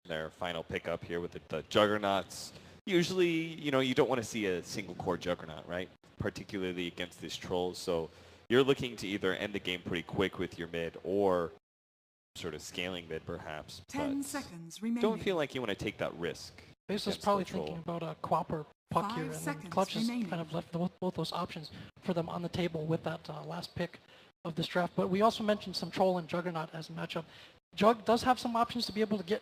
Their final pickup here with the Juggernauts. Usually, you know, you don't want to see a single core Juggernaut, right? Particularly against this troll. So you're looking to either end the game pretty quick with your mid or sort of scaling mid, perhaps. 10 seconds remaining. Don't feel like you want to take that risk. Faceless probably thinking about a Quapper puck here, and then Clutch has kind of left both those options for them on the table with that last pick of this draft. But we also mentioned some Troll and Juggernaut as a matchup. Jug does have some options to be able to get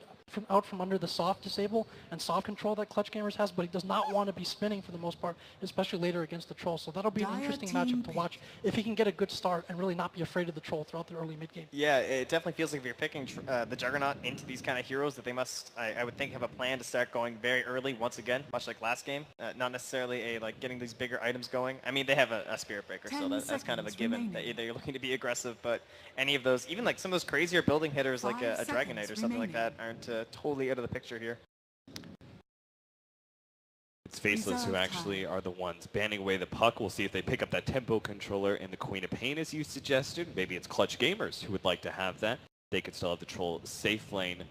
out from under the soft disable and soft control that Clutch Gamers has, but he does not want to be spinning for the most part, especially later against the Troll. So that'll be an interesting matchup to watch if he can get a good start and really not be afraid of the Troll throughout the early mid-game. Yeah, it definitely feels like if you're picking the Juggernaut into these kind of heroes that they must, I would think, have a plan to start going very early once again, much like last game. Not necessarily like getting these bigger items going. I mean, they have a Spirit Breaker, so that's kind of a given that you're looking to be aggressive, but any of those, even like some of those crazier building hitters like a Dragon Knight or something like that aren't totally out of the picture here. It's Faceless who actually are the ones banning away the puck. We'll see if they pick up that tempo controller in the Queen of Pain as you suggested. Maybe it's Clutch Gamers who would like to have that. They could still have the Troll safe lane.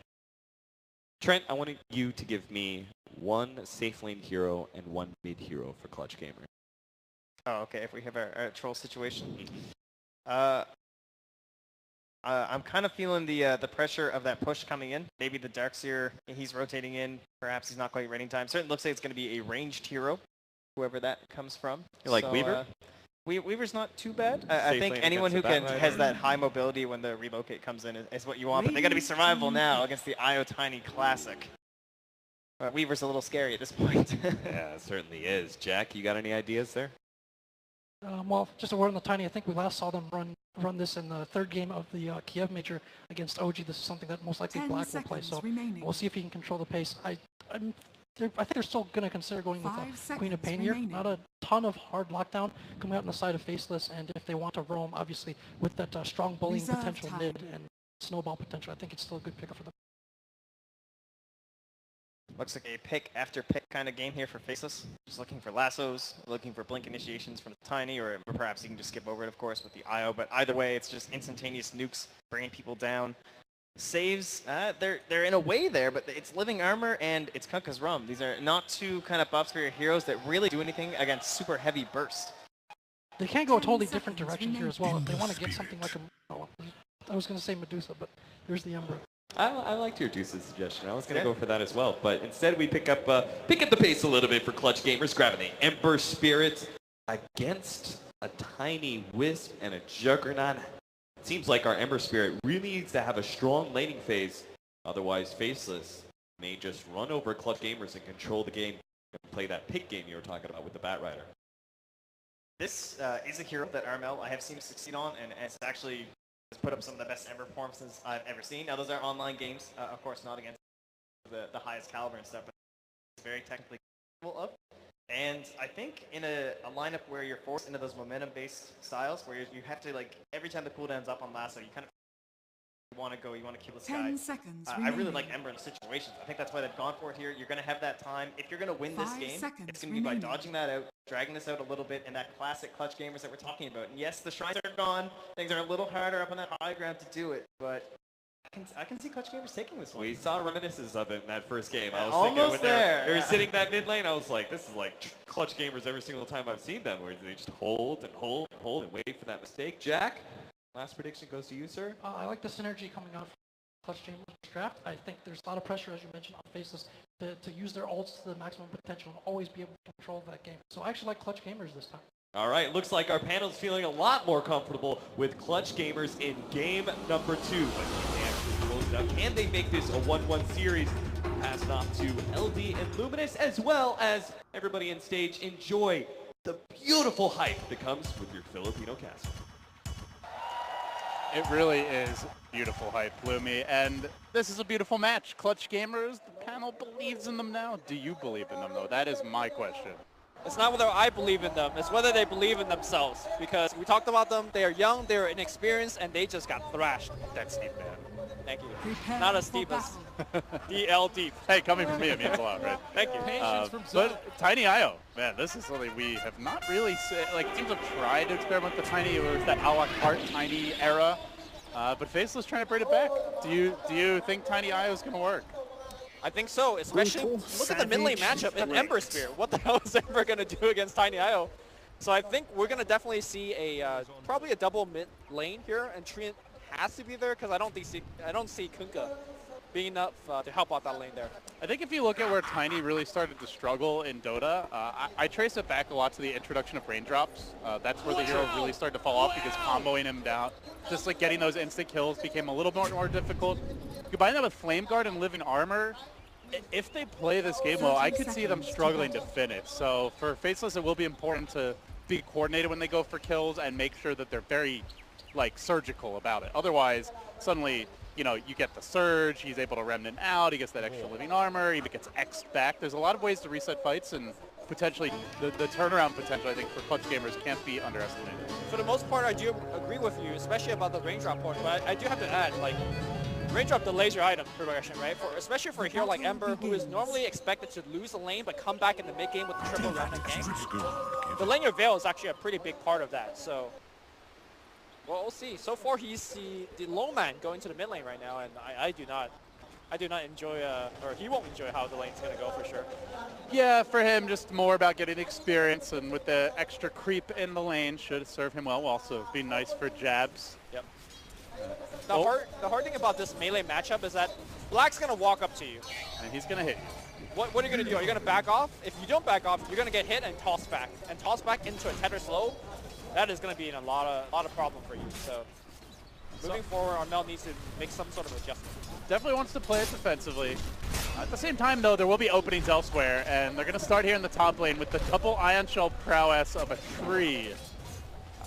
Trent, I want you to give me one safe lane hero and one mid hero for Clutch Gamer. Oh, okay, if we have our Troll situation. I'm kind of feeling the pressure of that push coming in. Maybe the Darkseer, he's rotating in. Perhaps he's not quite ready in time. Certainly looks like it's going to be a ranged hero, whoever that comes from. You like Weaver? Weaver's not too bad. I think anyone who has that high mobility when the relocate comes in is what you want. But they got to be survivable now against the IO Tiny Classic. But Weaver's a little scary at this point. Yeah, it certainly is. Jack, you got any ideas there? Well, just a word on the Tiny. I think we last saw them run this in the third game of the Kiev Major against OG. This is something that most likely Black will play, so we'll see if he can control the pace. I think they're still going to consider going with Queen of Pain here. Not a ton of hard lockdown coming out on the side of Faceless, and if they want to roam, obviously, with that strong bullying potential mid and snowball potential, I think it's still a good pickup for them. Looks like a pick after pick kind of game here for Faceless. Just looking for lassos, looking for blink initiations from the Tiny, or perhaps you can just skip over it, of course, with the IO. But either way, it's just instantaneous nukes, bringing people down. Saves, they're in a way there, but it's living armor and it's Kunkka's Rum. These are not two kind of buffs for your heroes that really do anything against super heavy burst. They can go a totally different direction here as well if they want to get something like a... Oh, I was going to say Medusa, but there's the Ember. I liked your Deuce's suggestion. I was going to go for that as well, but instead we pick up the pace a little bit for Clutch Gamers, grabbing the Ember Spirit against a Tiny Wisp and a Juggernaut. It seems like our Ember Spirit really needs to have a strong laning phase, otherwise Faceless may just run over Clutch Gamers and control the game and play that pick game you were talking about with the Bat Rider. This is a hero that Armel I have seen succeed on, and it's actually has put up some of the best Ember performances I've ever seen. Now, those are online games, of course, not against the highest caliber and stuff, but it's very technically capable of. And I think in a lineup where you're forced into those momentum-based styles, where you have to, like, every time the cooldown's up on lasso, you kind of want to go, you want to kill this guy. 10 seconds I really like Ember in situations. I think that's why they've gone for it here. You're going to have that time. If you're going to win this game, it's going to be by dodging that out, dragging this out a little bit, and that classic Clutch Gamers that we're talking about. And yes, the shrines are gone. Things are a little harder up on that high ground to do it, but I can see Clutch Gamers taking this one. We saw reminiscences of it in that first game. I was almost thinking when there. they were sitting that mid lane, I was like, this is like Clutch Gamers every single time I've seen them, where they just hold and hold and hold and wait for that mistake. Jack, last prediction goes to you, sir. I like the synergy coming out from Clutch Gamers draft. I think there's a lot of pressure, as you mentioned, on Faceless to use their ults to the maximum potential and always be able to control that game. So I actually like Clutch Gamers this time. All right, looks like our panel's feeling a lot more comfortable with Clutch Gamers in game number 2. But can they actually close it out? Can they make this a 1-1 series? Pass it off to LD and Luminous, as well as everybody in stage. Enjoy the beautiful hype that comes with your Filipino castle. It really is beautiful hype, Lumi, and this is a beautiful match. Clutch Gamers, the panel believes in them now. Do you believe in them, though? That is my question. It's not whether I believe in them, it's whether they believe in themselves. Because we talked about them, they are young, they are inexperienced, and they just got thrashed. That's steep, man. Thank you. Not as steep as DL deep. Hey, coming from me, it means a lot, right? Thank you. But Tiny IO, man, this is something we have not really, like, teams have tried to experiment with the Tiny, or that a la carte Tiny era, but Faceless trying to bring it back. Do you think Tiny IO is going to work? I think so, especially look at the mid lane matchup in Ember Spear. What the hell is Ember going to do against Tiny IO? So I think we're going to definitely see a probably a double mid lane here, and Treant has to be there because I don't see Kunkka being enough to help out that lane there. I think if you look at where Tiny really started to struggle in Dota, I trace it back a lot to the introduction of raindrops. That's where the hero really started to fall off because comboing him down, just like getting those instant kills became a little more difficult. Combine that with Flame Guard and Living Armor, if they play this game well, I could see them struggling to finish. So for Faceless, it will be important to be coordinated when they go for kills and make sure that they're very surgical about it. Otherwise, suddenly, you get the surge, he's able to remnant out, he gets that extra living armor, he gets X'd back. There's a lot of ways to reset fights, and potentially the turnaround potential, I think, for Clutch Gamers can't be underestimated. For the most part, I do agree with you, especially about the raindrop point, but I do have to add, raindrop delays your item progression, right? Especially for a hero like Ember, who is normally expected to lose a lane but come back in the mid game with the triple remnant gank. The Lane Your Veil is actually a pretty big part of that, so... Well, we'll see. So far, he's the low man going to the mid lane right now, and I do not enjoy, or he won't enjoy how the lane's going to go for sure. Yeah, for him, just more about getting experience, and with the extra creep in the lane should serve him well. Will also be nice for jabs. Yep. The hard thing about this melee matchup is that Black's going to walk up to you. And he's going to hit you. What are you going to do? Are you going to back off? If you don't back off, you're going to get hit and toss back. And toss back into a tether slow, that is going to be a lot of problem for you. So moving forward, Armel needs to make some sort of adjustment. Definitely wants to play it defensively. At the same time, though, there will be openings elsewhere, and they're going to start here in the top lane with the double Ion Shell prowess of a tree.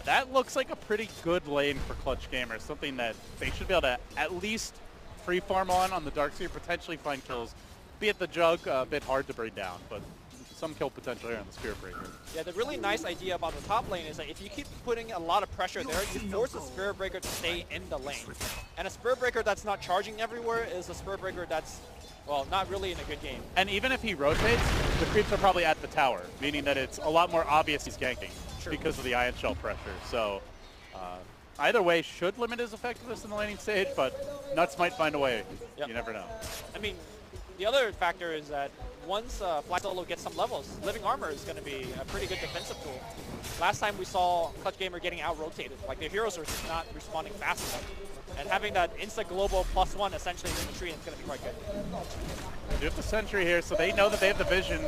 That looks like a pretty good lane for Clutch Gamers, something that they should be able to at least free farm on the Darkseer, potentially find kills. Be it the Jug, a bit hard to bring down, but some kill potential here on the Spirit Breaker. Yeah, the really nice idea about the top lane is that if you keep putting a lot of pressure there, you force the Spirit Breaker to stay in the lane. And a Spirit Breaker that's not charging everywhere is a Spirit Breaker that's, well, not really in a good game. And even if he rotates, the creeps are probably at the tower, meaning that it's a lot more obvious he's ganking because of the Ion Shell pressure. So either way should limit his effectiveness in the laning stage, but Nuts might find a way. Yep. You never know. I mean, the other factor is that once Fly Solo gets some levels, Living Armor is going to be a pretty good defensive tool. Last time we saw Clutch Gamer getting out-rotated, like the heroes are just not responding fast enough. And having that insta-global +1 essentially in the tree is going to be quite good. They do have the Sentry here, so they know that they have the vision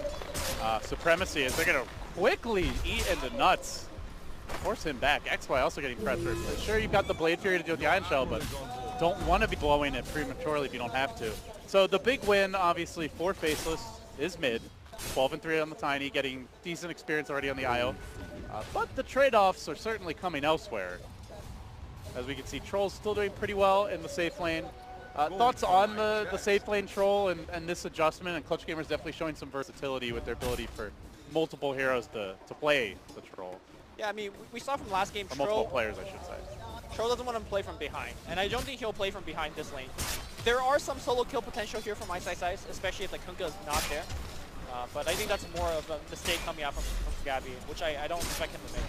supremacy as they're going to quickly eat into Nuts. Force him back. XY also getting pressure. Sure, you've got the Blade Fury to deal with the Ion Shell, but don't want to be blowing it prematurely if you don't have to. So the big win, obviously, for Faceless is mid. 12-3 on the Tiny, getting decent experience already on the IO. But the trade-offs are certainly coming elsewhere. As we can see, Troll's still doing pretty well in the safe lane. Thoughts on the safe lane Troll and this adjustment? And Clutch Gamers definitely showing some versatility with their ability for multiple heroes to play the Troll. Yeah, I mean, we saw from last game, multiple players, I should say. Troll doesn't want to play from behind, and I don't think he'll play from behind this lane. There are some solo kill potential here from Ice, especially if the Kunkka is not there. But I think that's more of a mistake coming out from Gabby, which I don't expect him to make.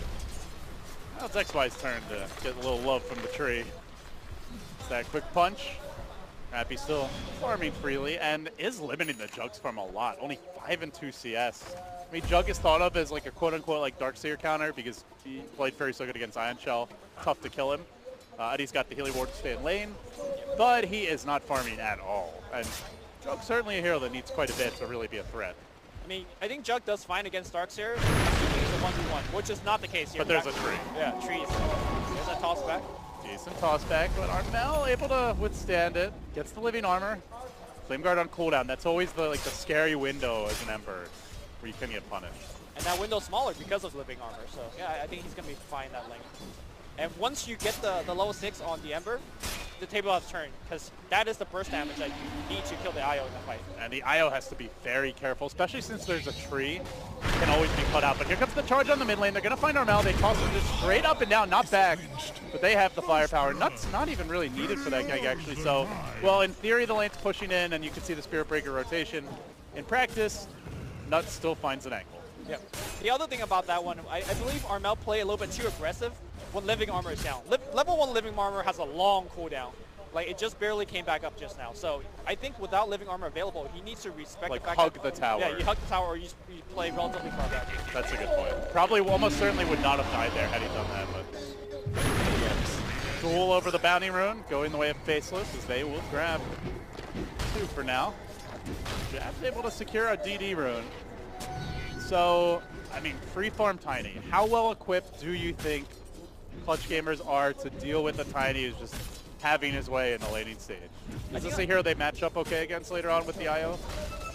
Now it's XY's turn to get a little love from the tree. It's that quick punch. Happy still farming freely and is limiting the Jug's farm a lot. Only 5-2 CS. I mean, Jug is thought of as like a quote-unquote like Darkseer counter because he played very so good against Ion Shell. Tough to kill him. And he's got the Healing Ward to stay in lane, but he is not farming at all. And Jug's certainly a hero that needs quite a bit to really be a threat. I mean, I think Jug does fine against Darkseer. He's a 1v1, which is not the case here. But there's a tree. Yeah, trees. There's a toss back. Decent toss back, but Armel able to withstand it. Gets the living armor. Flame Guard on cooldown. That's always the scary window as an Ember where you can get punished. And that window's smaller because of living armor. So yeah, I think he's gonna be fine that lane. And once you get the level 6 on the Ember, the table has turned, because that is the burst damage that you need to kill the IO in the fight. And the IO has to be very careful, especially since there's a tree. It can always be cut out. But here comes the charge on the mid lane. They're going to find Armel. They toss him just straight up and down, not back. But they have the firepower. Nuts not even really needed for that gank, actually. So, well, in theory, the lane's pushing in, and you can see the Spirit Breaker rotation. In practice, Nuts still finds an angle. Yeah. The other thing about that one, I believe Armel played a little bit too aggressive when living armor is down. Level 1 living armor has a long cooldown. Like, it just barely came back up just now. So I think without living armor available, he needs to respect Like the fact hug that, the tower. Yeah, you hug the tower or you play relatively far back. That's a good point. Probably almost certainly would not have died there had he done that, but duel over the bounty rune, going the way of Faceless as they will grab 2 for now. Jab's able to secure a DD rune. So, I mean, freeform Tiny. How well equipped do you think Clutch Gamers are to deal with a Tiny who's just having his way in the laning stage? Is this a hero they match up okay against later on with the IO?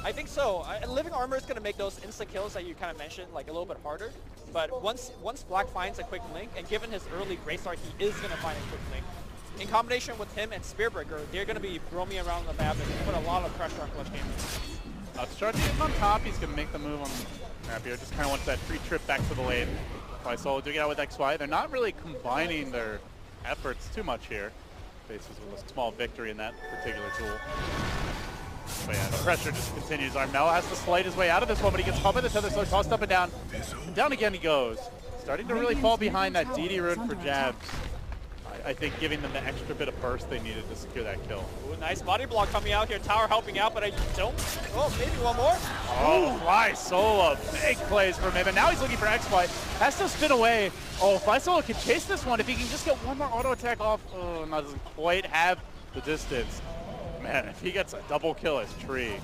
I think so. Living Armor is going to make those insta kills that you kind of mentioned like a little bit harder. But once Black finds a quick link, and given his early Grey Start, he is going to find a quick link. In combination with him and Spearbreaker, they're going to be roaming around the map and put a lot of pressure on Clutch Gamers. Charging him on top, he's going to make the move on the map here. Just kind of wants that free trip back to the lane. Solo doing it out with XY. They're not really combining their efforts too much here. Faces with a small victory in that particular duel. But yeah, the pressure just continues. Armel has to slide his way out of this one, but he gets caught by the tether, so tossed up and down. And down again he goes. Starting to really fall behind that DD rune for Jabs. I think giving them the extra bit of burst they needed to secure that kill. Ooh, nice body block coming out here. Tower helping out, but I don't. Oh, maybe one more. Oh, Fly Solo. Big plays from him. And now he's looking for XY. Has to spin away. Oh, Fly Solo can chase this one if he can just get one more auto attack off. Oh, doesn't quite have the distance. Man, if he gets a double kill as Tree,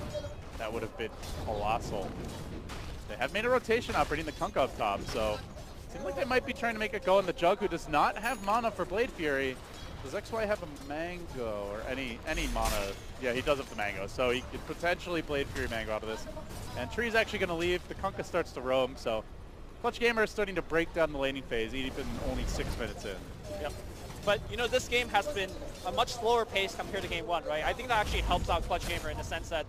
that would have been colossal. They have made a rotation up, bringing the Kunkka up top, so seems like they might be trying to make a go on the Jug, who does not have mana for Blade Fury. Does XY have a Mango or any mana? Yeah, he does have the Mango, so he could potentially Blade Fury Mango out of this. And Tree's actually going to leave. The Kunkka starts to roam, so Clutch Gamer is starting to break down the laning phase, even only 6 minutes in. Yep. But, you know, this game has been a much slower pace compared to game 1, right? I think that actually helps out Clutch Gamer in the sense that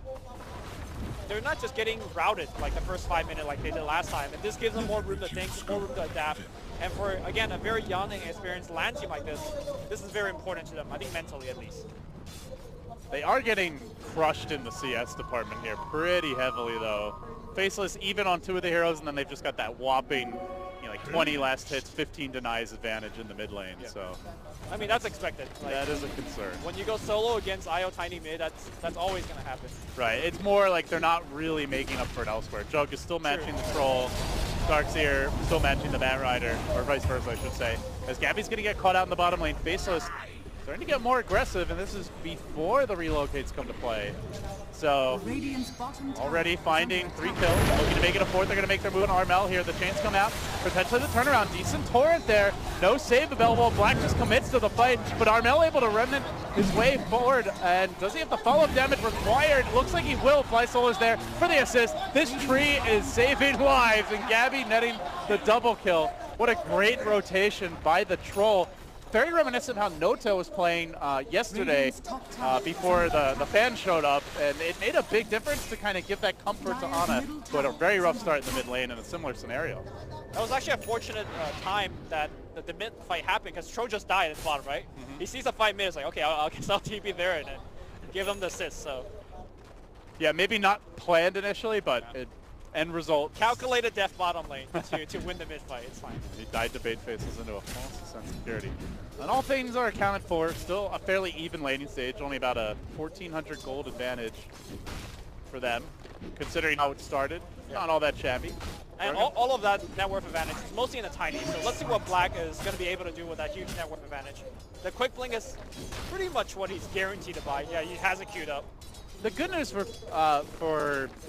they're not just getting routed like the first 5 minutes like they did last time. And this gives them more room to think, more room to adapt. And for, again, a very young and experienced LAN team like this is very important to them, I think mentally at least. They are getting crushed in the CS department here pretty heavily, though. Faceless even on 2 of the heroes, and then they've just got that whopping, you know, like 20 last hits, 15 denies advantage in the mid lane. Yeah. So, I mean, that's expected. Like, that is a concern. When you go solo against IO Tiny mid, that's always going to happen. Right. It's more like they're not really making up for it elsewhere. Jug is still matching the Troll. Darkseer still matching the Batrider, or vice versa, I should say. As Gabby's going to get caught out in the bottom lane, Faceless starting to get more aggressive, and this is before the relocates come to play. So, already finding 3 kills, looking to make it a 4th. They're going to make their move on Armel here. The chains come out, potentially the turnaround. Decent torrent there. No save available. Black just commits to the fight, but Armel able to remnant his way forward. And does he have the follow-up damage required? Looks like he will. Fly Solo's there for the assist. This Tree is saving lives, and Gabby netting the double kill. What a great rotation by the Troll. Very reminiscent of how Noto was playing yesterday before the fans showed up, and it made a big difference to kind of give that comfort to Ana, who had a very rough start in the mid lane in a similar scenario. That was actually a fortunate time that the mid fight happened, because Tro just died at the bottom, right? Mm-hmm. He sees the 5 minutes, like, okay, I guess I'll TP there and give them the assist, so. Yeah, maybe not planned initially, but end result. Calculated death bottom lane to win the mid fight. It's fine. He died to bait Faceless into a false sense of security. And all things are accounted for. Still a fairly even laning stage. Only about a 1,400 gold advantage for them, considering how it started. Yeah. Not all that shabby. And all of that net worth advantage is mostly in the tiny. So let's see what Black is going to be able to do with that huge net worth advantage. The quick blink is pretty much what he's guaranteed to buy. Yeah, he has it queued up. The good news for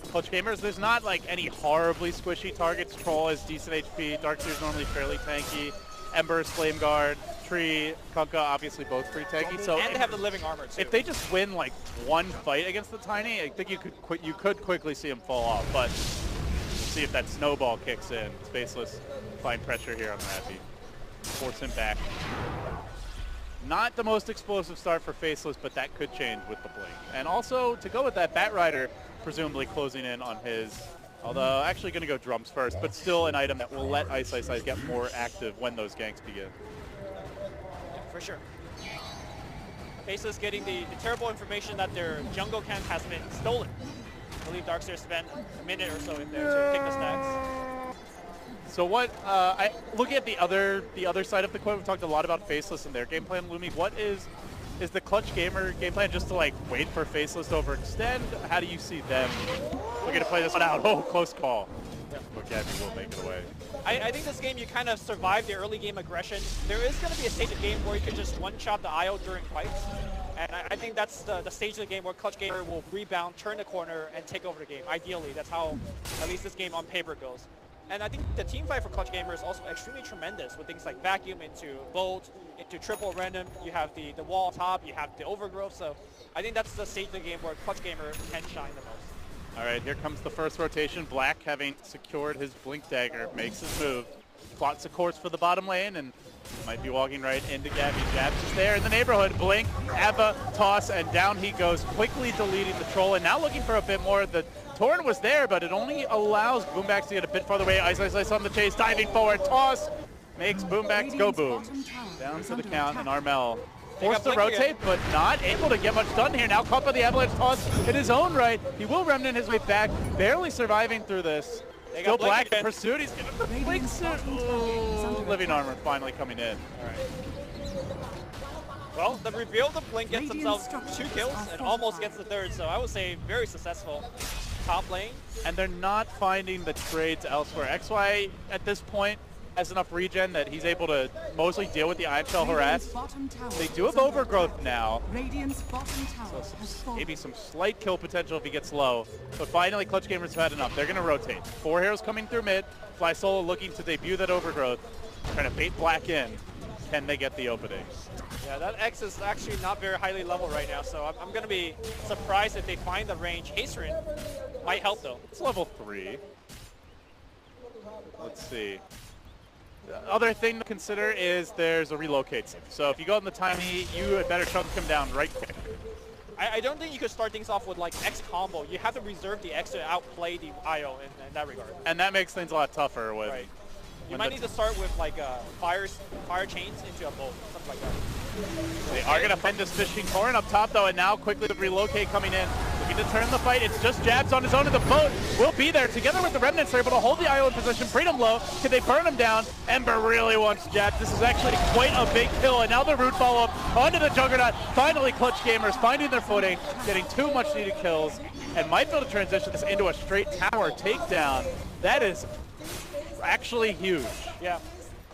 Clutch Gamers, there's not like any horribly squishy targets. Troll has decent HP, Darkseer's normally fairly tanky, Ember's Flame Guard, Tree, Kunkka obviously both pretty tanky. So and they have the living armor too. If they just win like 1 fight against the Tiny, I think you could quickly see him fall off. But we'll see if that snowball kicks in. Faceless find pressure here on the Happy, force him back. Not the most explosive start for Faceless, but that could change with the blink. And also, to go with that, Batrider presumably closing in on his, although actually going to go drums first, but still an item that will let Ice get more active when those ganks begin. Yeah, for sure. Faceless getting the terrible information that their jungle camp has been stolen. I believe Darkseer spent a minute or so in there to pick the stacks. So what, looking at the other side of the coin, we've talked a lot about Faceless and their game plan. Lumi, what is Is the Clutch Gamer game plan just to like wait for Faceless to overextend? How do you see them looking to play this one out? Oh, close call. But Gabby will make it away. I think this game you kind of survive the early game aggression. There is going to be a stage of the game where you can just one-shot the IO during fights. And I think that's the stage of the game where Clutch Gamer will rebound, turn the corner, and take over the game. Ideally, that's how at least this game on paper goes. And I think the team fight for Clutch Gamer is also extremely tremendous with things like vacuum into bolt, into triple random. You have the wall on top, you have the overgrowth. So I think that's the stage of the game where Clutch Gamer can shine the most. All right, here comes the first rotation. Black, having secured his Blink Dagger, makes his move. Plots a course for the bottom lane and might be walking right into Gabby. Jabs is there in the neighborhood. Blink, Ava, toss, and down he goes, quickly deleting the troll and now looking for a bit more. The Torn was there, but it only allows Boombacks to get a bit farther away. Ice, Ice, Ice on the chase, diving forward. Toss makes Boombacks go boom. Down to the count, and Armel forced to rotate, but not able to get much done here. Now caught by the Avalanche toss in his own right. He will remnant his way back, barely surviving through this. Still Black in pursuit. He's getting the Blink suit. Oh, living armor finally coming in. All right. Well, the reveal of the Blink gets themselves 2 kills and almost gets the 3rd, so I would say very successful top lane. And they're not finding the trades elsewhere. XY at this point has enough regen that he's able to mostly deal with the Ion Shell harass. They do have overgrowth now, so maybe some slight kill potential if he gets low. But finally, Clutch Gamers have had enough. They're going to rotate. 4 heroes coming through mid. Fly Solo looking to debut that overgrowth, trying to bait Black in. Can they get the opening? Yeah, that X is actually not very highly level right now, so I'm going to be surprised if they find the range. Hasterin might help though. It's level 3. Let's see. The other thing to consider is there's a relocate sim. So if you go in the tiny, you had better chunk him down right quick. I don't think you could start things off with like X combo. You have to reserve the X to outplay the IO in that regard. And that makes things a lot tougher with... Right. You might need to start with like fire chains into a bolt, something like that. They are going to find this fishing torrent up top though, and now quickly the relocate coming in. Looking to turn the fight. It's just Jabs on his own, and the boat will be there. Together with the Remnants, they're able to hold the IO in position, bring him low. Can they burn him down? Ember really wants Jabs. This is actually quite a big kill, and now the root follow-up onto the Juggernaut. Finally, Clutch Gamers finding their footing, getting 2 much-needed kills, and might be able to transition this into a straight tower takedown. That is actually huge. Yeah.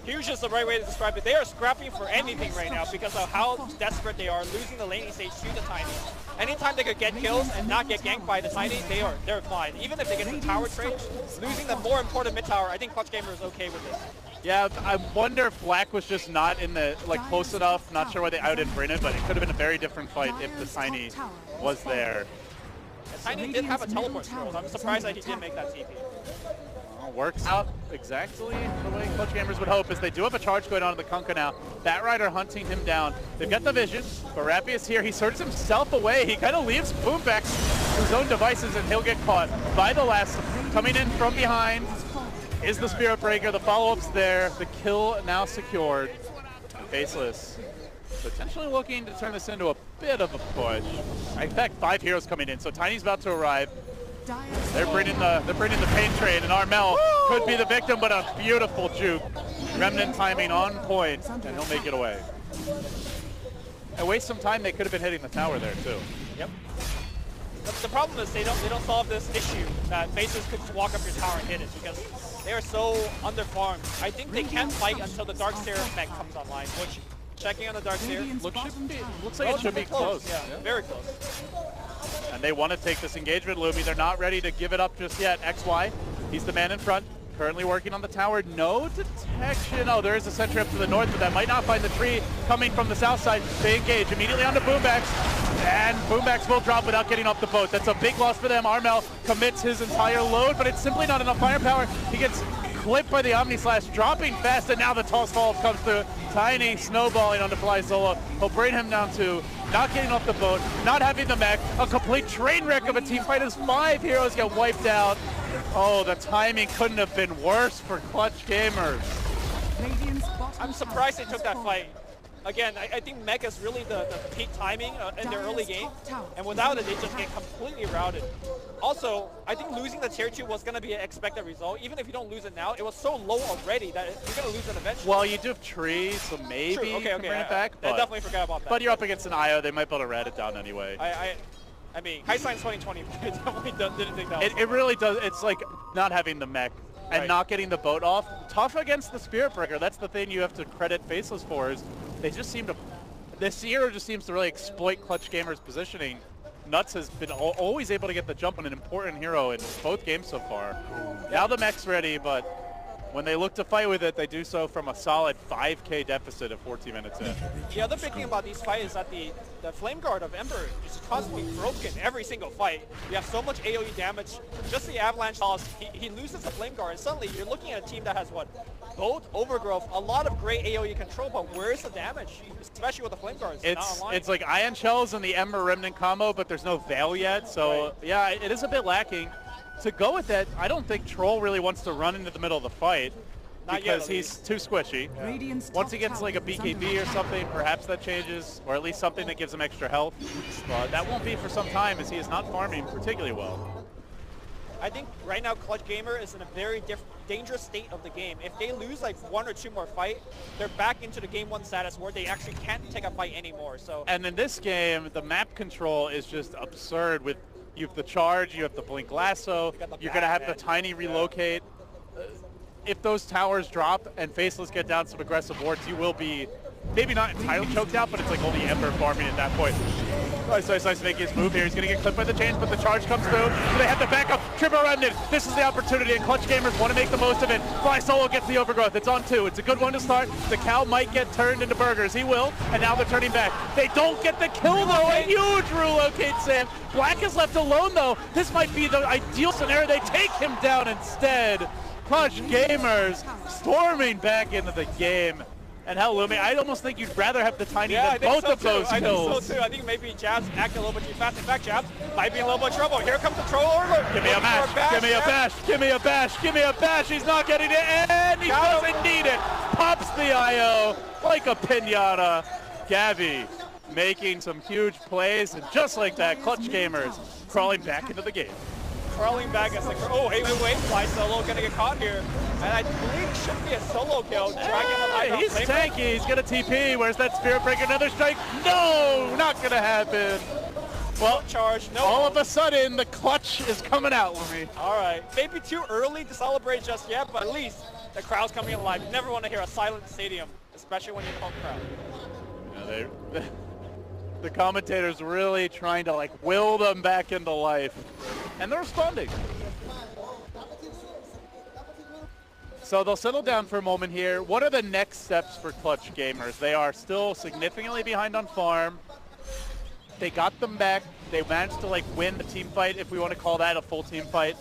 Huge is the right way to describe it. They are scrapping for anything right now because of how desperate they are, losing the laning stage to the Tiny. Anytime they could get kills and not get ganked by the Tiny, they're fine. Even if they get the tower trade, losing the more important mid tower, I think Clutch Gamer is okay with this. Yeah, I wonder if Black was just not in the close enough. Not sure why they didn't bring it, but it could have been a very different fight if the Tiny was there. The Tiny did have a teleport scroll. I'm surprised that he didn't make that TP. Works out exactly the way Clutch Gamers would hope, as they do have a charge going on in the Kunkka now. Batrider hunting him down. They've got the vision, but Rappy is here. He sorts himself away. He kind of leaves Boombacks to his own devices, and he'll get caught by the last. Coming in from behind is the Spirit Breaker. The follow-up's there. The kill now secured. Faceless potentially looking to turn this into a bit of a push. In fact, 5 heroes coming in, so Tiny's about to arrive. They're bringing the pain train, and Armel could be the victim, but a beautiful juke. Remnant timing on point, and he'll make it away. And waste some time. They could have been hitting the tower there too. Yep. The problem is they don't solve this issue that Faceless could just walk up your tower and hit it because they are so underfarmed. I think they can fight until the Dark Seraph mech comes online, which checking on the Dark Seraph looks like it should be close. Yeah, very close. And they want to take this engagement, Lumi. They're not ready to give it up just yet. XY, he's the man in front, currently working on the tower. No detection. Oh, there is a sentry up to the north, but that might not find the tree coming from the south side. They engage immediately onto Boombacks, and Boombacks will drop without getting off the boat. That's a big loss for them. Armel commits his entire load, but it's simply not enough firepower. He gets clipped by the Omni Slash, dropping fast, and now the toss fall comes through. Tiny snowballing onto Fly Solo. He'll bring him down to not getting off the boat, not having the mech, a complete train wreck of a team fight as 5 heroes get wiped out. Oh, the timing couldn't have been worse for Clutch Gamers. I'm surprised they took that fight. again, I think Mech is really the peak timing in the early game, and without it, they just get completely routed. Also, I think losing the tier 2 was going to be an expected result. Even if you don't lose it now, it was so low already that you're going to lose it eventually. Well, you do have Tree, so maybe True. you can bring it back. I definitely forgot about that. But you're up against an IO, they might be able to rat it down anyway. I mean, Highsign's 2020, I definitely didn't think that was It really does. It's like not having the mech and not getting the boat off. Tough against the Spirit Breaker. That's the thing you have to credit Faceless for, is they just seem to, this hero just seems to really exploit Clutch Gamers' positioning. Nuts has been always able to get the jump on an important hero in both games so far. Now the mech's ready, but when they look to fight with it, they do so from a solid 5k deficit at 14 minutes in. The other big thing about these fights is that the Flame Guard of Ember is constantly broken every single fight. You have so much AoE damage. Just the Avalanche loss, he loses the Flame Guard, and suddenly you're looking at a team that has what? Both Overgrowth, a lot of great AoE control, but where's the damage? Especially with the Flame Guards not online. It's like Ion Shells and the Ember Remnant combo, but there's no Veil yet, so yeah, it is a bit lacking. To go with that, I don't think Troll really wants to run into the middle of the fight because he's too squishy. Once he gets like a BKB or something, perhaps that changes, or at least something that gives him extra health. But that won't be for some time, as he is not farming particularly well. I think right now Clutch Gamer is in a very dangerous state of the game. If they lose like 1 or 2 more fights, they're back into the game 1 status where they actually can't take a fight anymore. So. And in this game, the map control is just absurd. With you have the charge, you have the blink lasso, you're going to have the tiny relocate. If those towers drop and Faceless get down some aggressive wards, you will be maybe not entirely choked out, but it's like only Ember farming at that point. Nice making his move here. He's going to get clipped by the chains, but the charge comes through. So they have to back up. Triple Remnant. This is the opportunity, and Clutch Gamers want to make the most of it. Fly Solo gets the Overgrowth. It's on 2. It's a good one to start. The cow might get turned into burgers. He will, and now they're turning back. They don't get the kill, though. A huge relocate, Sam. Black is left alone, though. This might be the ideal scenario. They take him down instead. Clutch Gamers storming back into the game. And hell, Lumi, I almost think you'd rather have the Tiny than both of those kills. I think so too. I think maybe Jabs act a little bit too fast. In fact, Jabs might be in a little bit of trouble. Here comes the Troll Overlord. Give me a mash, give me a bash, give me a bash, give me a bash. He's not getting it, and he doesn't need it. Pops the IO like a pinata. Gabby making some huge plays, and just like that, Clutch Gamers crawling back into the game. Crawling back as like, oh, hey, wait, Fly Solo gonna get caught here. And I believe it should be a solo kill. He's tanky, he's gonna TP. Where's that Spirit Breaker? Another strike? No, not gonna happen. Well, charge. No. All of a sudden, the clutch is coming out with me. All right, maybe too early to celebrate just yet, but at least the crowd's coming alive. You never want to hear a silent stadium, especially when you call the crowd. Yeah, the commentators really trying to like will them back into life, and they're responding. So they'll settle down for a moment here. What are the next steps for Clutch Gamers? They are still significantly behind on farm. They got them back. They managed to like win the team fight, if we want to call that a full team fight.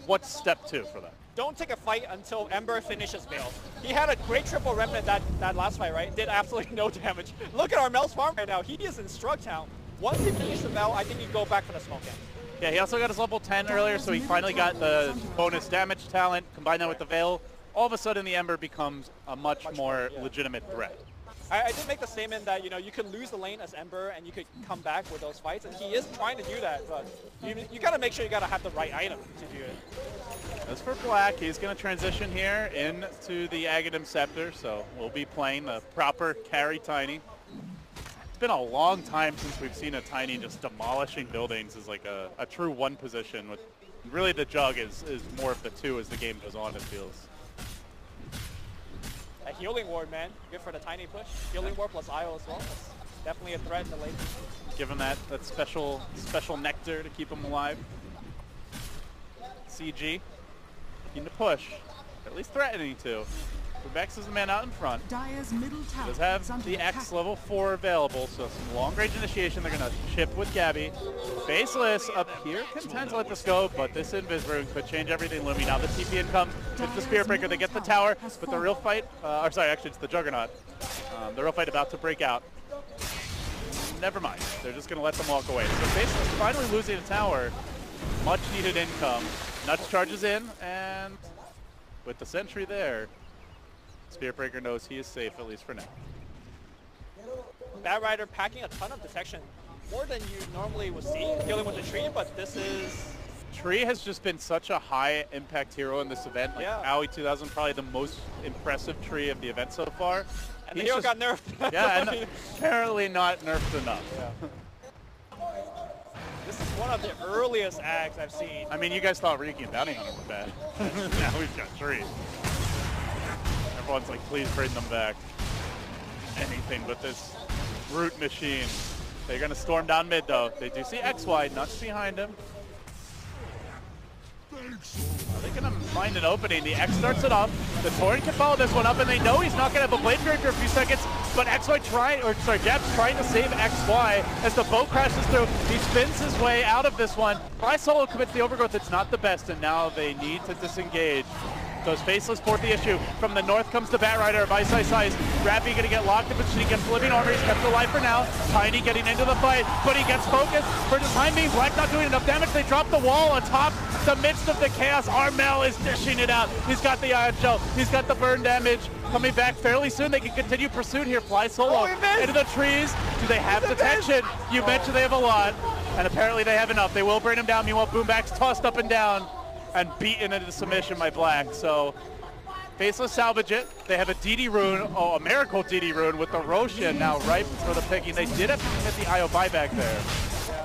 What's step 2 for them? Don't take a fight until Ember finishes Veil. He had a great triple remnant that last fight, right? Did absolutely no damage. Look at Armel's farm right now. He is in Strug Town. Once he finishes the Veil, I think you go back for the smoke game. Yeah, he also got his level 10 earlier, so he finally got the bonus damage talent. Combine that with the Veil, all of a sudden the Ember becomes a much more legitimate threat. I did make the statement that, you know, you could lose the lane as Ember and you could come back with those fights, and he is trying to do that, but you got to make sure you got to have the right item to do it. As for Black, he's going to transition here into the Aghanim Scepter, so we'll be playing the proper carry Tiny. It's been a long time since we've seen a Tiny just demolishing buildings as like a true one position. With really the Jug is more of the 2 as the game goes on, it feels. A healing ward, man. Good for the Tiny push. Healing ward plus IO as well. That's definitely a threat in the late. Given that special nectar to keep him alive. CG looking to push, or at least threatening to. Vex is the man out in front. Dire's middle tower does have the X level 4 available, so some long range initiation. They're going to chip with Gabby. Faceless up here contends with the scope, but this Invis Rune could change everything. Lumi now the TP in comes. It's the Spirit Breaker. They get the tower, but the real fight, or sorry, actually it's the Juggernaut. The real fight about to break out. Never mind. They're just going to let them walk away. So Faceless finally losing a tower. Much needed income. Nuts charges in, and with the sentry there, Spirit Breaker knows he is safe, at least for now. Bat Rider packing a ton of detection, more than you normally would see dealing with the tree, but this is... Tree has just been such a high impact hero in this event. Like Yeah. Aoi 2000, probably the most impressive tree of the event so far. And the hero got nerfed. Yeah, and apparently not nerfed enough. Yeah. This is one of the earliest ags I've seen. I mean, you guys thought Riki and Bounty Hunter were bad. Now we've got Tree. Everyone's like, please bring them back. Anything but this brute machine. They're going to storm down mid, though. They do see XY, Nuts behind him. Are they going to find an opening? The X starts it off. The Torrent can follow this one up, and they know he's not going to have a Blade Fury for a few seconds, but Jab's trying to save XY as the boat crashes through. He spins his way out of this one. Fly Solo commits the overgrowth. It's not the best, and now they need to disengage. Goes Faceless for the issue. From the north comes the Bat Rider of Ice Ice Ice. Rappy gonna get locked in, but she gets living armor. He's kept alive for now. Tiny getting into the fight, but he gets focused. For the time being, Black not doing enough damage. They drop the wall atop the midst of the chaos. Armel is dishing it out. He's got the Ion Shell. He's got the burn damage. Coming back fairly soon. They can continue pursuit here. Fly Solo into the trees. Do they have detection? You mentioned they have a lot, and apparently they have enough. They will bring him down. Meanwhile, Boomback's tossed up and down and beaten into submission by Black. So Faceless salvage it. They have a DD rune, a miracle DD rune with the Roshan now ripe for the picking. They did have to get the IO buyback there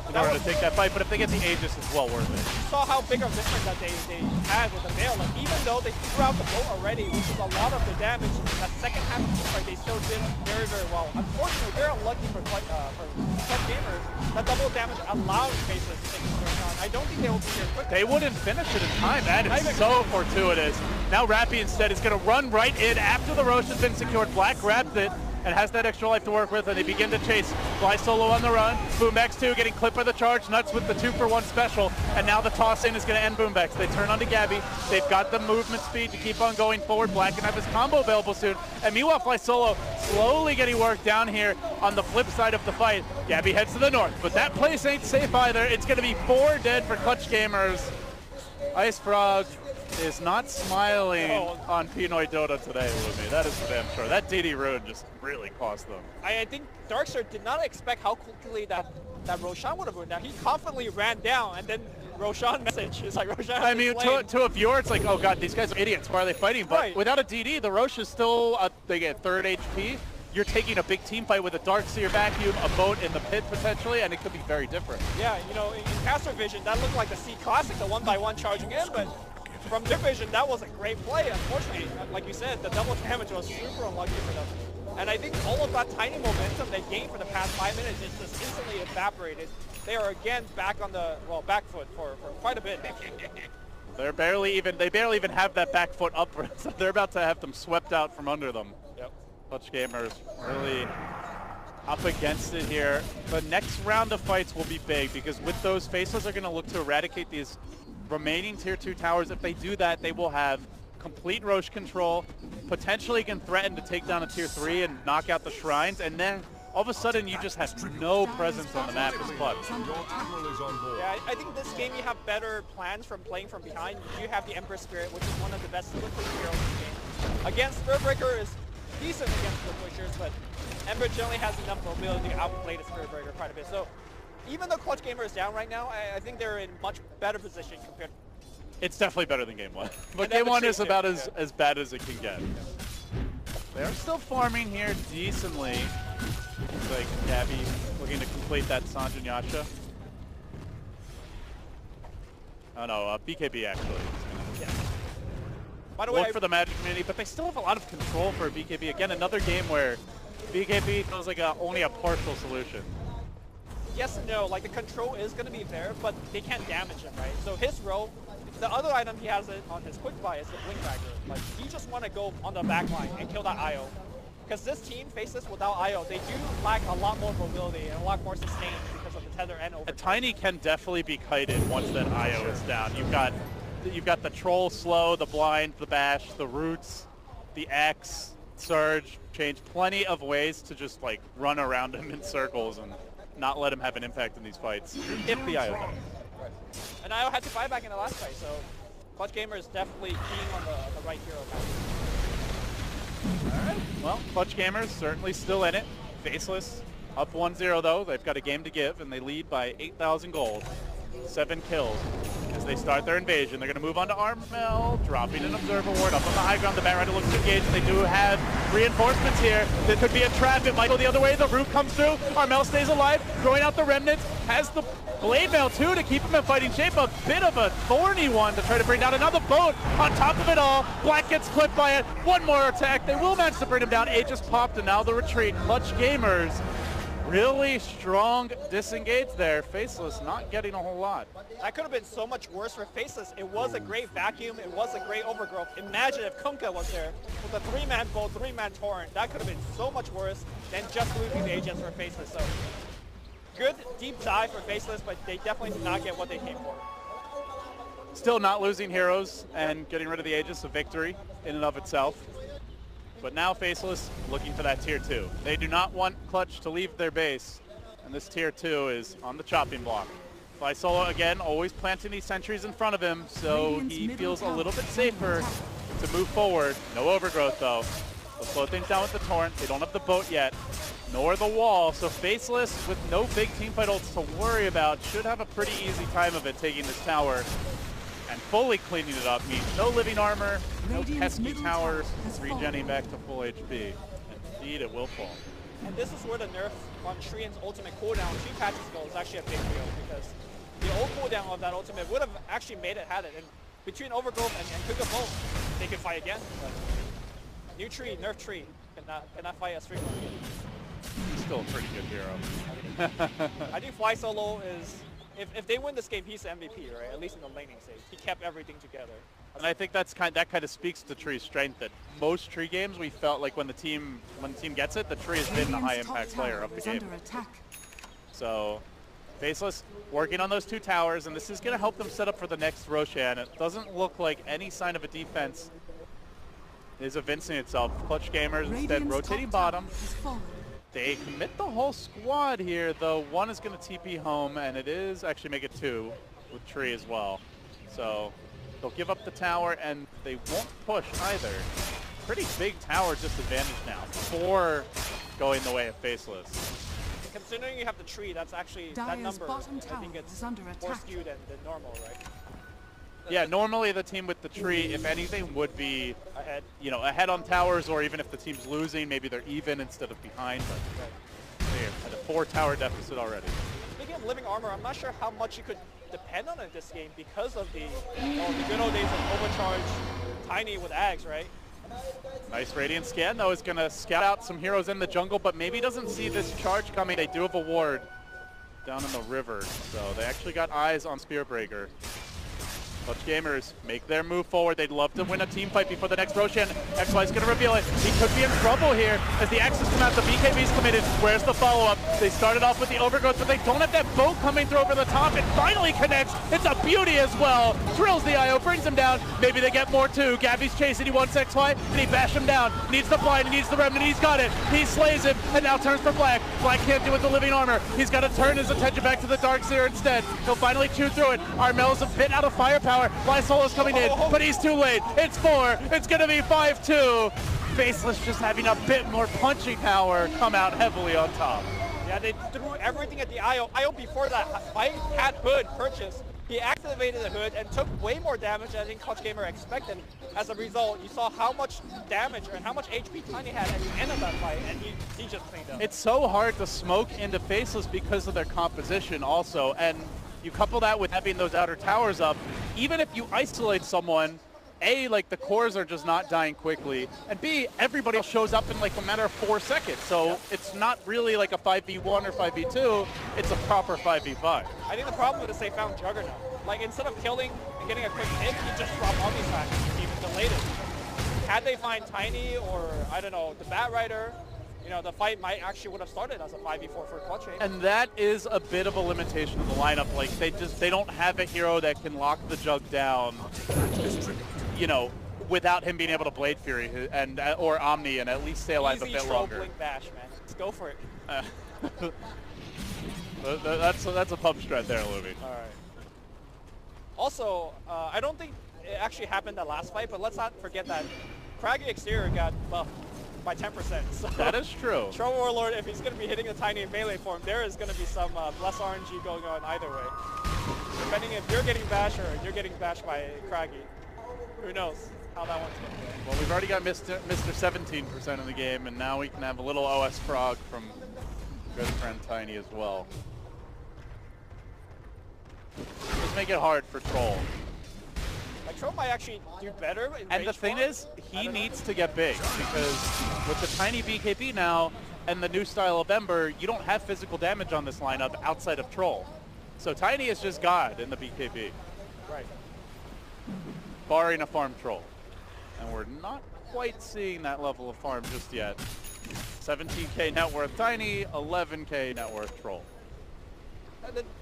in order to take that fight, but if they get the Aegis, it's well worth it. You saw how big of a difference that they had with the Veil. Like, even though they threw out the boat already, which is a lot of the damage, that second half of the fight, they still did very, very well. Unfortunately, very unlucky for Clutch Gamers. That double damage allowed Faceless to take this going on. I don't think they will be here quickly. They wouldn't finish it in time. That is so fortuitous. Now Rappy instead is going to run right in after the Roche has been secured. Black grabs it and has that extra life to work with, and they begin to chase. Fly Solo on the run. Boombax 2 getting clipped by the charge. Nuts with the 2-for-1 special, and now the toss in is going to end Boombax. They turn onto Gabby. They've got the movement speed to keep on going forward. Black can have his combo available soon, and meanwhile Fly Solo slowly getting work down here on the flip side of the fight. Gabby heads to the north, but that place ain't safe either. It's going to be 4 dead for Clutch Gamers. Ice Frog is not smiling on Pinoy Dota today, Lumi. That is for damn sure. That DD rune just really cost them. I think Darkstar did not expect how quickly that Roshan would have run down. He confidently ran down, and then Roshan message is like, Roshan. I mean, to a viewer, it's like, oh god, these guys are idiots. Why are they fighting? But without a DD, the Roche is still, they get 3rd HP. You're taking a big team fight with a Darkseer vacuum, a boat in the pit potentially, and it could be very different. Yeah, you know, in Caster Vision, that looked like the C Classic, the 1-by-1 charging in, but from their vision, that was a great play. Unfortunately, like you said, the double damage was super unlucky for them. And I think all of that tiny momentum they gained for the past 5 minutes is just instantly evaporated. They are again back on the, back foot for quite a bit. They barely even have that back foot up. So they're about to have them swept out from under them. Yep. Clutch Gamers really up against it here. The next round of fights will be big because with those, Faceless are going to look to eradicate these remaining tier 2 towers. If they do that, they will have complete Roche control, potentially can threaten to take down a tier 3 and knock out the shrines, and then all of a sudden you just have no presence on the map as Clutch. Yeah, I think this game you have better plans from playing from behind. You have the Emperor Spirit, which is one of the best split push heroes in the game. Against Spiritbreaker is decent against split pushers, but Emperor generally has enough mobility to outplay the Spiritbreaker quite a bit. So even though Clutch Gamer is down right now, I think they're in much better position compared. It's definitely better than Game 1. But Game 1 is about as bad as it can get. They're still farming here decently. Looks like Gabby looking to complete that Sanjin Yasha. Oh no, BKB actually. Yeah. By the way, look for the Magic community, but they still have a lot of control for BKB. Again, another game where BKB feels like only a partial solution. Yes and no, like the control is going to be there, but they can't damage him, right? So his role, the other item he has on his quick buy is the Blink Dagger. Like, he just want to go on the back line and kill that IO. Because this team, Faceless without IO, they do lack a lot more mobility and a lot more sustain because of the tether and over. A Tiny can definitely be kited once that IO is down. You've got the Troll slow, the blind, the bash, the roots, the X, surge, change plenty of ways to just like run around him in circles and not let him have an impact in these fights if the IO does. And IO had to buy back in the last fight, so Clutch Gamer is definitely keying on the right hero now. Alright, well, Clutch Gamers certainly still in it. Faceless Up 1-0 though, they've got a game to give, and they lead by 8,000 gold. 7 kills as they start their invasion. They're going to move on to Armel, dropping an Observer Ward up on the high ground. The Batrider looks to engage, and they do have reinforcements here. There could be a trap. It might go the other way. The root comes through. Armel stays alive, throwing out the remnants. Has the blade mail too to keep him in fighting shape. A bit of a thorny one to try to bring down another boat on top of it all. Black gets clipped by it. One more attack. They will manage to bring him down. Aegis popped, and now the retreat. Clutch Gamers. Really strong disengage there. Faceless not getting a whole lot. That could have been so much worse for Faceless. It was a great vacuum. It was a great overgrowth. Imagine if Kunkka was there with a 3-man bolt, 3-man torrent. That could have been so much worse than just losing the agents for Faceless. So good deep dive for Faceless, but they definitely did not get what they came for. Still not losing heroes and getting rid of the Aegis, a victory in and of itself. But now Faceless looking for that tier 2. They do not want Clutch to leave their base, and this tier 2 is on the chopping block. Fly Solo again, always planting these sentries in front of him, so he feels a little bit safer to move forward. No overgrowth though. They'll slow things down with the torrent. They don't have the boat yet, nor the wall, so Faceless with no big teamfight ults to worry about should have a pretty easy time of it taking this tower. And fully cleaning it up means no living armor, no pesky towers, regenning back to full HP. Indeed, it will fall. And this is where the nerf on Shrian's ultimate cooldown 2 patches ago is actually a big deal, because the old cooldown of that ultimate would have actually made it had it. And between Overgrowth and Kunkka both, they could fight again. But new tree, nerf tree, cannot fight as frequently. He's still a pretty good hero. I think Fly Solo is, if they win this game, he's the MVP, right? At least in the laning stage. He kept everything together. And I think that kind of speaks to Tree's strength, that most Tree games we felt like when the team gets it, the Tree has been the high impact player of the game. So Faceless working on those 2 towers, and this is going to help them set up for the next Roshan. It doesn't look like any sign of a defense is evincing itself. Clutch Gamers instead rotating bottom. They commit the whole squad here, though. One is going to TP home, and it is actually make it 2 with Tree as well. So they'll give up the tower, and they won't push either. Pretty big tower disadvantage now, 4 going the way of Faceless. Considering you have the tree, that's actually, that number, I think it's more skewed than normal, right? Yeah, normally the team with the tree, if anything, would be ahead, ahead on towers, or even if the team's losing, maybe they're even instead of behind. But they're at a 4 tower deficit already. Speaking of living armor, I'm not sure how much you could depend on it this game because of the good old days of overcharge Tiny with Ags, right? Nice Radiant scan, though, is going to scout out some heroes in the jungle, but maybe doesn't see this charge coming. They do have a ward down in the river, so they actually got eyes on Spearbreaker. Clutch Gamers make their move forward. They'd love to win a team fight before the next Roshan. XY's going to reveal it. He could be in trouble here as the Axes come out. The BKB's committed. Where's the follow-up? They started off with the overgrowth, but they don't have that boat coming through over the top. It finally connects. It's a beauty as well. Drills the IO, brings him down. Maybe they get more too. Gabby's chasing. He wants XY. Did he bash him down? Needs the blind. He needs the remnant. He's got it. He slays him and now turns for Black. Black can't do it with the living armor. He's got to turn his attention back to the Darkseer instead. He'll finally chew through it. Armel's a bit out of firepower. Fly Solo's coming in, but he's too late. It's 4. It's going to be 5-2. Faceless just having a bit more punching power come out heavily on top. Yeah, they threw everything at the IO. IO before that fight had Hood purchased. He activated the Hood and took way more damage than I think Clutch Gamer expected. As a result, you saw how much damage and how much HP Tiny had at the end of that fight, and he just cleaned up. It's so hard to smoke into Faceless because of their composition also, and you couple that with having those outer towers up. Even if you isolate someone, A, like the cores are just not dying quickly, and B, everybody else shows up in like a matter of 4 seconds. So it's not really like a 5v1 or 5v2, it's a proper 5v5. I think the problem is they found Juggernaut. Like instead of killing and getting a quick hit, he just dropped Omnitrack and even delayed it. Had they find Tiny or, I don't know, the Batrider, the fight might actually would have started as a 5v4 for Clutch. And that is a bit of a limitation of the lineup. Like they don't have a hero that can lock the Jug down, without him being able to Blade Fury and or Omni and at least stay alive a bit longer. Blink bash, man. Let's go for it. That's a pump strat there, Luby. All right. Also, I don't think it actually happened that last fight, but let's not forget that Craggy Exterior got buffed by 10%. So that is true. Troll Warlord, if he's going to be hitting the Tiny in melee form, there is going to be some less RNG going on either way. Depending if you're getting bashed or you're getting bashed by Craggy. Who knows how that one's going to go. Well, we've already got Mr. 17% in the game, and now we can have a little OS frog from good friend Tiny as well. Just make it hard for Troll. Like, Troll might actually do better in And the range thing form. is, he needs to get big, because with the Tiny BKB now and the new style of Ember, you don't have physical damage on this lineup outside of Troll. So Tiny is just God in the BKB. Right. Barring a farm Troll. And we're not quite seeing that level of farm just yet. 17k net worth Tiny, 11k net worth Troll.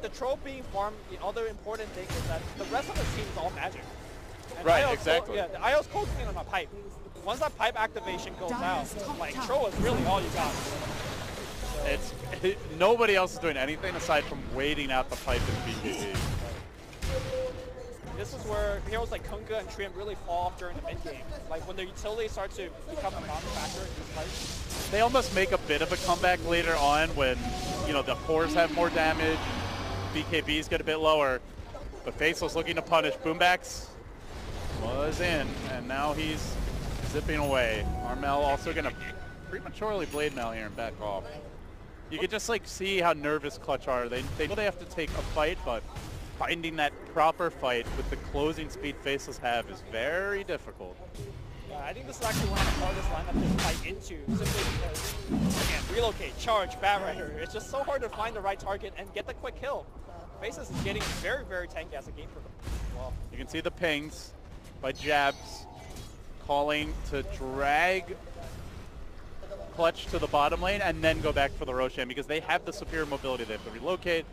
The Troll being farmed, the other important thing is that the rest of the team is all magic. And Right, IO's exactly. Yeah, the IO's focusing on a pipe. Once that pipe activation goes out, like, Troll is really all you got. It's nobody else is doing anything aside from waiting out the pipe in BKB. This is where heroes like Kunga and Trim really fall off during the mid game. Like when the utilities start to become a non-factor in these fights. They almost make a bit of a comeback later on when, you know, the cores have more damage, BKBs get a bit lower, but Faceless looking to punish. Boombacks was in, and now he's zipping away. Armel also gonna prematurely blade mail here and back off. You could just like see how nervous Clutch are. They know they have to take a fight, but finding that proper fight with the closing speed Faceless have is very difficult. I think this is actually one of the hardest lineups to fight into, simply because, again, relocate, charge, Bat Rider. It's just so hard to find the right target and get the quick kill. Faceless is getting very, very tanky as a game progresses. Well, you can see the pings by Jabs calling to drag Clutch to the bottom lane and then go back for the Roshan because they have the superior mobility. They have to relocate.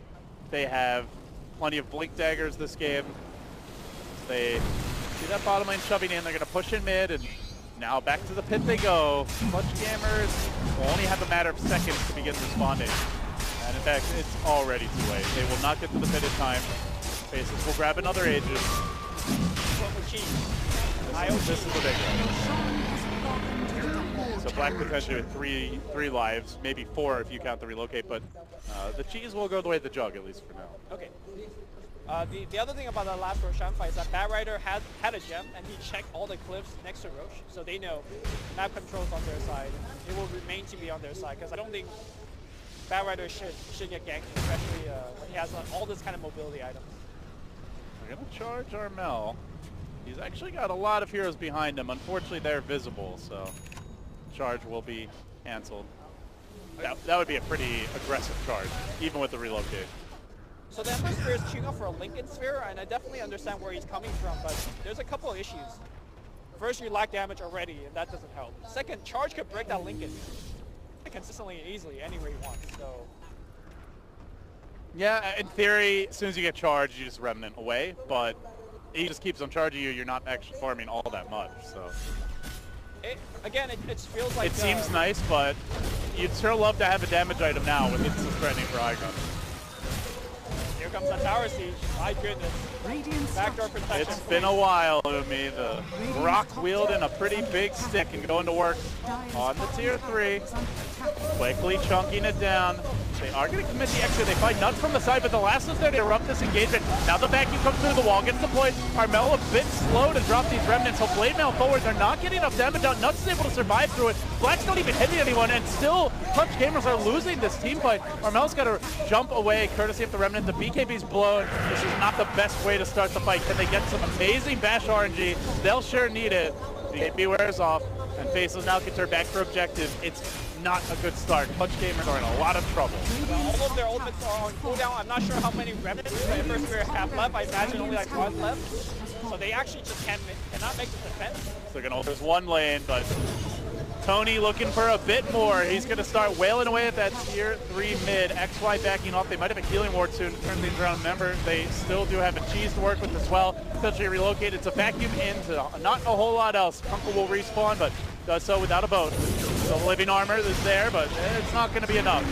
They have plenty of blink daggers this game. They see that bottom lane shoving in. They're going to push in mid, and now back to the pit they go. Clutch Gamers will only have a matter of seconds to begin responding. And in fact, it's already too late. They will not get to the pit in time. Faceless will grab another Aegis. This is a big one. So Black potentially with three lives, maybe 4 if you count the relocate, but the cheese will go the way of the jug, at least for now. Okay. The other thing about the last Roshan fight is that Bat Rider had a gem, and he checked all the cliffs next to Roche, so they know map control's on their side. It will remain to be on their side, because I don't think Bat Rider should get ganked, especially when he has all this kind of mobility items. We're going to charge Armel. He's actually got a lot of heroes behind him. Unfortunately, they're visible, so charge will be canceled. That would be a pretty aggressive charge, even with the relocate. So the Ember Sphere is queuing up for a Lincoln Sphere, and I definitely understand where he's coming from, but there's a couple of issues. First, you lack damage already, and that doesn't help. Second, charge could break that Lincoln consistently and easily anywhere you want, so... Yeah, in theory, as soon as you get charged, you just Remnant away, but he just keeps on charging you, you're not actually farming all that much, so... Again, it feels like... It seems nice, but you'd sure love to have a damage item now with instant threatening for Icon. Here comes the tower siege. My goodness. Backdoor protection. It's been a while to me. The rock wielding a pretty big stick and going to work on the tier 3. Quickly chunking it down. They are going to commit the extra. They find Nuts from the side, but the last is there to interrupt this engagement. Now the vacuum comes through the wall, gets deployed. Armel a bit slow to drop these remnants. He'll blade mail forward. They're not getting enough damage out. Nuts is able to survive through it. Black's not even hitting anyone, and still Clutch Gamers are losing this team fight. Armel's got to jump away courtesy of the remnant. The BKB's blown. This is not the best way to start the fight. Can they get some amazing bash RNG? They'll sure need it. BKB wears off, and Faceless now can turn back for objective. It's not a good start. Clutch Gamers are in a lot of trouble. All of their ultimates are on cooldown. I'm not sure how many remnants the Ember Sphere have left. I imagine only like 1 left. So they actually just cannot make the defense. So they're going to there's 1 lane, but Tony looking for a bit more. He's going to start wailing away at that tier 3 mid. XY backing off. They might have a healing ward soon to turn things around. Remember, they still do have a cheese to work with as well. Especially relocated. It's a vacuum into not a whole lot else. Kunkel will respawn, but does so without a boat. The living armor is there, but it's not going to be enough.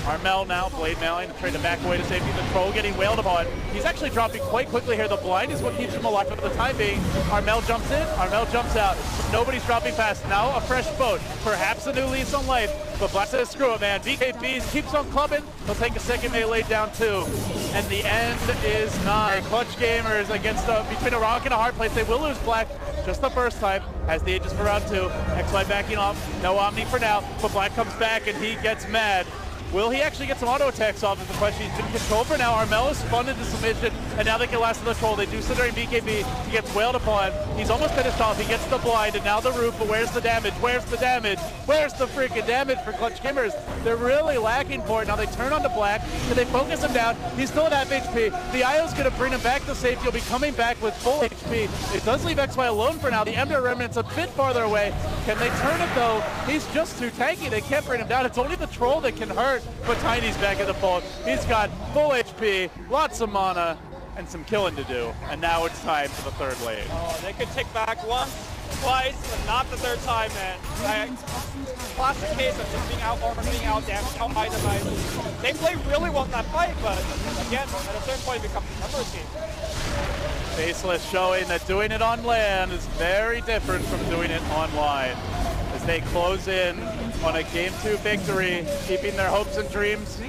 Armel now, blade mailing, trying to back away to safety. The troll getting wailed upon. He's actually dropping quite quickly here. The blind is what keeps him alive for the time being. Armel jumps in, Armel jumps out. Nobody's dropping fast. Now a fresh boat, perhaps a new lease on life. But Black says, screw it, man. BKB keeps on clubbing. He'll take a second melee down too. And the end is not. Clutch Gamers against between a rock and a hard place. They will lose Black just the first time. Has the ages for round 2. XY backing off. No Omni for now. But Black comes back and he gets mad. Will he actually get some auto attacks off is the question. He's been controlled for now. Armel is spun into submission, and now they can last in the troll. They do so during BKB. He gets wailed upon. He's almost finished off. He gets the blind, and now the roof, but where's the damage? Where's the damage? Where's the freaking damage for Clutch Gamers? They're really lacking for it. Now they turn on to Black, and they focus him down. He's still at half HP. The IO's going to bring him back to safety. He'll be coming back with full HP. It does leave XY alone for now. The Ember Remnant's a bit farther away. Can they turn it, though? He's just too tanky. They can't bring him down. It's only the troll that can hurt, but Tiny's back in the fold. He's got full HP, lots of mana, and some killing to do. And now it's time for the third lane. Oh, they could take back once, twice, but not the third time, man. Classic case of just being out armored, being out damaged, out itemized. They play really well in that fight, but again, at a certain point, it becomes a numbers game. Faceless showing that doing it on land is very different from doing it online. As they close in on a Game 2 victory, keeping their hopes and dreams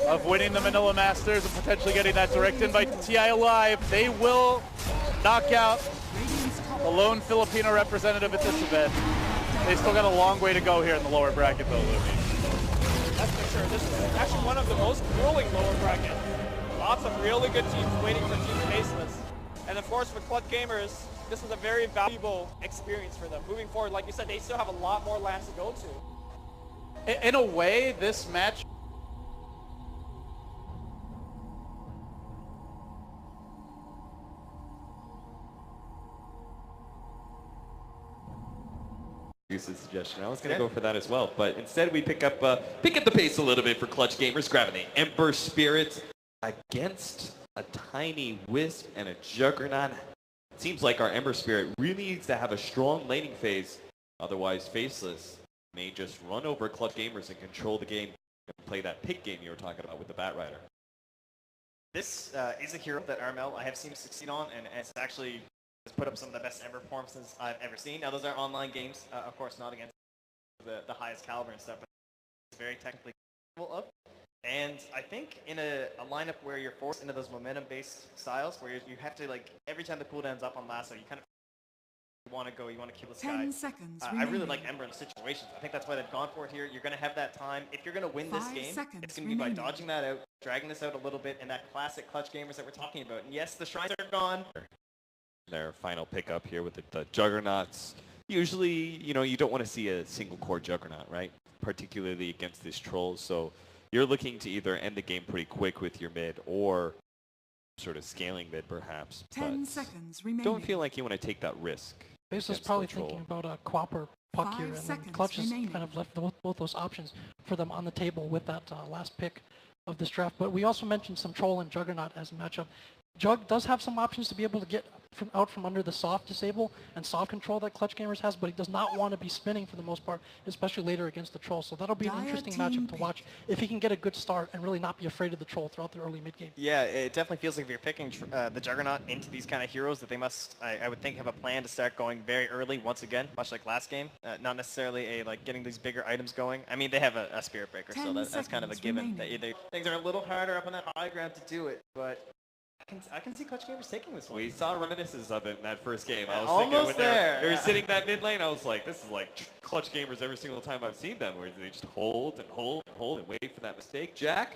of winning the Manila Masters and potentially getting that direct invite to TI alive. They will knock out the lone Filipino representative at this event. They still got a long way to go here in the lower bracket though, Lumi. That's for sure. This is actually one of the most grueling lower brackets. Lots of really good teams waiting for Team Faceless. And of course, for Clutch Gamers, this is a very valuable experience for them. Moving forward, like you said, they still have a lot more lands to go to. In a way, this match Use a suggestion. I was going to go for that as well, but instead we pick up the pace a little bit for Clutch Gamers, grabbing the Ember Spirit against a tiny Wisp and a Juggernaut. It seems like our Ember Spirit really needs to have a strong laning phase, otherwise Faceless may just run over Clutch Gamers and control the game and play that pick game you were talking about with the Batrider. This is a hero that Armel I have seen succeed on, and it's actually has put up some of the best Ember performances I've ever seen. Now those are online games, of course not against the highest caliber and stuff, but it's very technically capable of. And I think in a lineup where you're forced into those momentum-based styles, where you have to, like, every time the cooldown's up on lasso, you kind of want to go, you want to kill this guy. 10 seconds I really like Ember in situations. I think that's why they've gone for it here. You're going to have that time. If you're going to win this 5 game, seconds it's going to be by dodging that out, dragging this out a little bit, and that classic Clutch Gamers that we're talking about. And yes, the shrines are gone. Their final pickup here with the Juggernauts. Usually, you know, you don't want to see a single core Juggernaut, right? Particularly against this troll. So you're looking to either end the game pretty quick with your mid or sort of scaling mid perhaps. 10 but seconds remaining. don't feel like you want to take that risk. Faceless against probably the troll. thinking about a Quap or Puck 5 here, and then seconds Clutch has remaining. kind of left both those options for them on the table with that last pick of this draft. But we also mentioned some Troll and Juggernaut as a matchup. Jug does have some options to be able to get out from under the soft disable and soft control that Clutch Gamers has, but he does not want to be spinning for the most part, especially later against the Troll. So that'll be an interesting matchup to watch if he can get a good start and really not be afraid of the Troll throughout the early mid game. Yeah, it definitely feels like if you're picking the Juggernaut into these kind of heroes that they must, I would think, have a plan to start going very early once again, much like last game. Not necessarily like getting these bigger items going. I mean, they have a Spirit Breaker, so that's kind of a given. Things are a little harder up on that high ground to do it, but I can see Clutch Gamers taking this one. We saw reminiscences of it in that first game. I was Almost thinking when there. they were sitting that mid lane, I was like, this is like Clutch Gamers every single time I've seen them, where they just hold and hold and hold and wait for that mistake. Jack,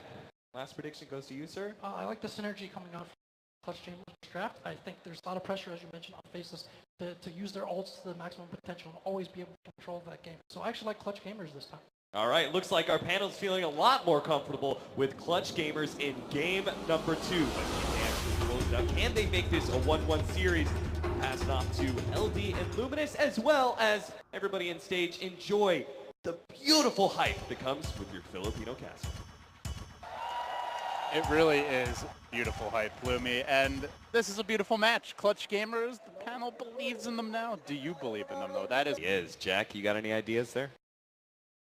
last prediction goes to you, sir. I like the synergy coming out from Clutch Gamers draft. I think there's a lot of pressure, as you mentioned, on Faceless to use their ults to the maximum potential and always be able to control that game. So I actually like Clutch Gamers this time. All right, looks like our panel's feeling a lot more comfortable with Clutch Gamers in game number 2. But can they actually close it out? Can they make this a 1-1 series? Pass it off to LD and Luminous, as well as everybody in stage. Enjoy the beautiful hype that comes with your Filipino cast. It really is beautiful hype, Lumi, and this is a beautiful match. Clutch Gamers, the panel believes in them now. Do you believe in them, though? That is... Jack, you got any ideas there?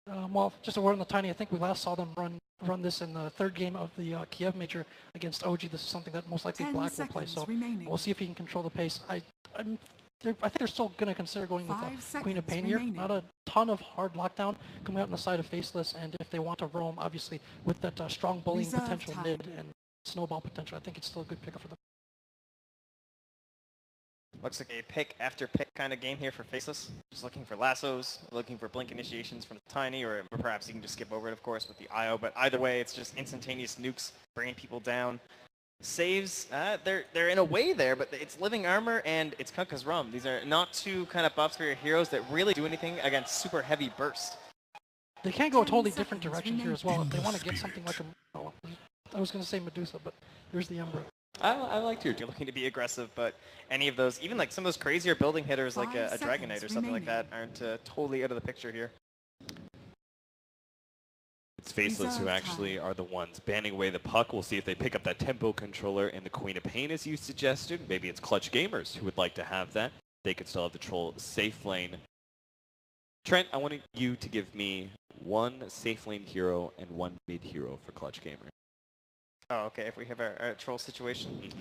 Well, just a word on the Tiny. I think we last saw them run this in the third game of the Kiev Major against OG. This is something that most likely Black will play. So we'll see if he can control the pace. I think they're still going to consider going with Queen of Pain here. Not a ton of hard lockdown coming out on the side of Faceless, and if they want to roam, obviously, with that strong bullying potential mid and snowball potential, I think it's still a good pickup for them. Looks like a pick after pick kind of game here for Faceless. Just looking for lassos, looking for blink initiations from Tiny, or perhaps you can just skip over it, of course, with the IO. But either way, it's just instantaneous nukes, bringing people down. Saves, they're in a way there, but it's living armor and it's Kunkka's Rum. These are not two kind of buffs for your heroes that really do anything against super heavy burst. They can go a totally different direction here as well if they want to get something like a... Oh, I was going to say Medusa, but there's the Ember. I liked your looking to be aggressive, but any of those, even like some of those crazier building hitters like a Dragon Knight or something like that, aren't totally out of the picture here. It's Faceless who actually are the ones banning away the puck. We'll see if they pick up that tempo controller in the Queen of Pain as you suggested. Maybe it's Clutch Gamers who would like to have that. They could still have the troll safe lane. Trent, I wanted you to give me one safe lane hero and one mid hero for Clutch Gamer. Oh, okay, if we have our troll situation.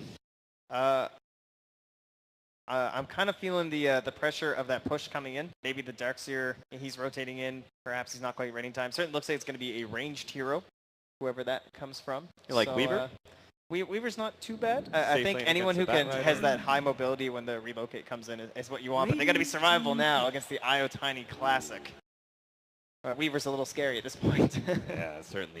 I'm kind of feeling the pressure of that push coming in. Maybe the Darkseer, he's rotating in. Perhaps he's not quite ready in time. Certainly looks like it's going to be a ranged hero, whoever that comes from. You like Weaver? Weaver's not too bad. I think anyone who has that high mobility when the relocate comes in is what you want. But they got to be survivable now against the IO Tiny Classic. Weaver's a little scary at this point. Yeah, certainly.